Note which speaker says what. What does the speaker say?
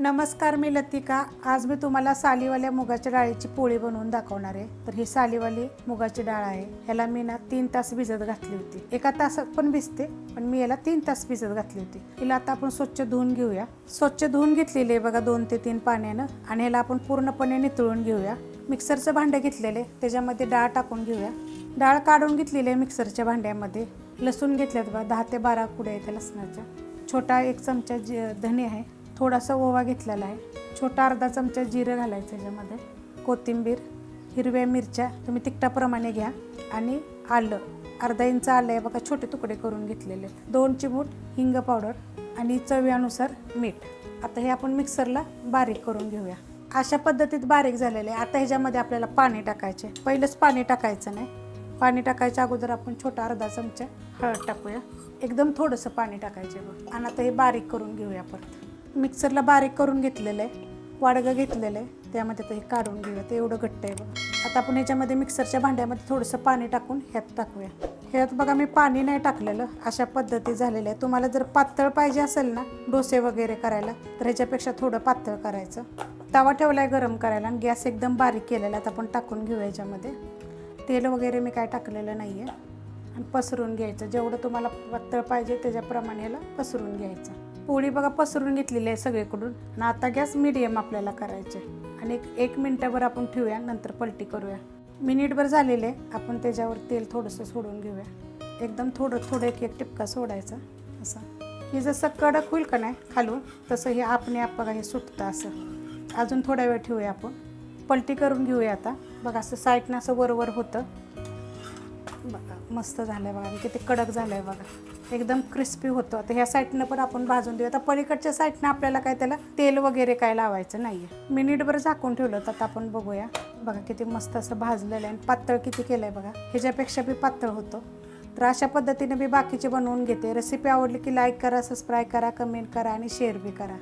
Speaker 1: नमस्कार, मी लतिका. आज मी तुम्हाला सालीवाल्या मुगाच्या डाळीची पोळी बनवून दाखवणार आहे. तर ही सालीवाली मुगाची डाळ आहे. याला मी 3 तास भिजत घातली होती. एका तासात पण भिजते, पण मी याला 3 तास भिजत घातली होती. हिला आता आपण स्वच्छ धुवून घेऊया. स्वच्छ धुवून घेतलेली आहे बघा 2 ते 3 पाण्यानं. आणि ह्याला आपण पूर्णपणे नितळून घेऊया. मिक्सरचं भांडं घेतलेले, त्याच्यामध्ये डाळ टाकून घेऊया. डाळ काढून घेतलेली आहे मिक्सरच्या भांड्यामध्ये. लसूण घेतल्यात बघा 10 ते 12 कुड्या आहेत लसणाच्या. छोटा 1 चमचा धने आहे. थोडासा ओवा घेतलेला आहे. छोटा अर्धा चमचा जिरं घालायचं त्याच्यामध्ये. कोथिंबीर, हिरव्या मिरच्या तुम्ही तिखटाप्रमाणे घ्या. आणि आलं अर्धा इंच आलं आहे बघा, छोटे तुकडे करून घेतलेले. 2 चिमूट हिंग पावडर आणि चवीनुसार मीठ. आता हे आपण मिक्सरला बारीक करून घेऊया. अशा पद्धतीत बारीक झालेले आहे. आता ह्याच्यामध्ये आपल्याला पाणी टाकायचे. पहिलंच पाणी टाकायचं नाही. पाणी टाकायच्या अगोदर आपण छोटा अर्धा चमचा हळद टाकूया. एकदम थोडंसं पाणी टाकायचे बघ. आणि आता हे बारीक करून घेऊया. परत मिक्सरला बारीक करून घेतलेलं आहे. वाडगं घेतलेलं आहे, त्यामध्ये ते काढून घेऊया. ते एवढं घट्ट आहे बघा. आता आपण ह्याच्यामध्ये मिक्सरच्या भांड्यामध्ये थोडंसं पाणी टाकून ह्यात टाकूया. ह्यात बघा मी पाणी नाही टाकलेलं. अशा पद्धती झालेल्या आहे. तुम्हाला जर पातळ पाहिजे असेल ना डोसे वगैरे करायला, तर ह्याच्यापेक्षा थोडं पातळ करायचं. तवा ठेवला आहे गरम करायला आणि गॅस एकदम बारीक केलेला. आता आपण टाकून घेऊया ह्याच्यामध्ये. तेल वगैरे मी काय टाकलेलं नाही आहे. आणि पसरून घ्यायचं. जेवढं तुम्हाला पातळ पाहिजे त्याच्याप्रमाणे ह्याला पसरून घ्यायचं. पोळी बघा पसरून घेतलेली आहे सगळीकडून. आणि आता गॅस मीडियम आपल्याला करायचे. आणि एक मिनटाभर आपण ठेवूया, नंतर पलटी करूया. मिनिटभर झालेले आपण त्याच्यावर तेल थोडंसं सोडून घेऊया. एकदम थोडं एक टिपका सोडायचा असं. हे जसं कडक होईल का नाही खालून, तसं हे आपण बघा हे सुटतं असं. अजून थोडा वेळ ठेवूया आपण. पलटी करून घेऊया आता. बघा असं साईडनं असं वर होतं बघा. मस्त झालं आहे बघा. किती कडक झालं आहे बघा. एकदम क्रिस्पी होतं. आता ह्या साईडनं पण आपण भाजून देऊ. आता पलीकडच्या साईडनं आपल्याला काय त्याला तेल वगैरे काय लावायचं नाही आहे. मिनिटभर झाकून ठेवलं तर आता आपण बघूया. बघा किती मस्त असं भाजलेलं आहे. आणि पातळ किती केलं आहे बघा. ह्याच्यापेक्षा बी पातळ होतं. तर अशा पद्धतीने मी बाकीचे बनवून घेते. रेसिपी आवडली की लाईक करा, सबस्क्राईब करा, कमेंट करा आणि शेअर बी करा.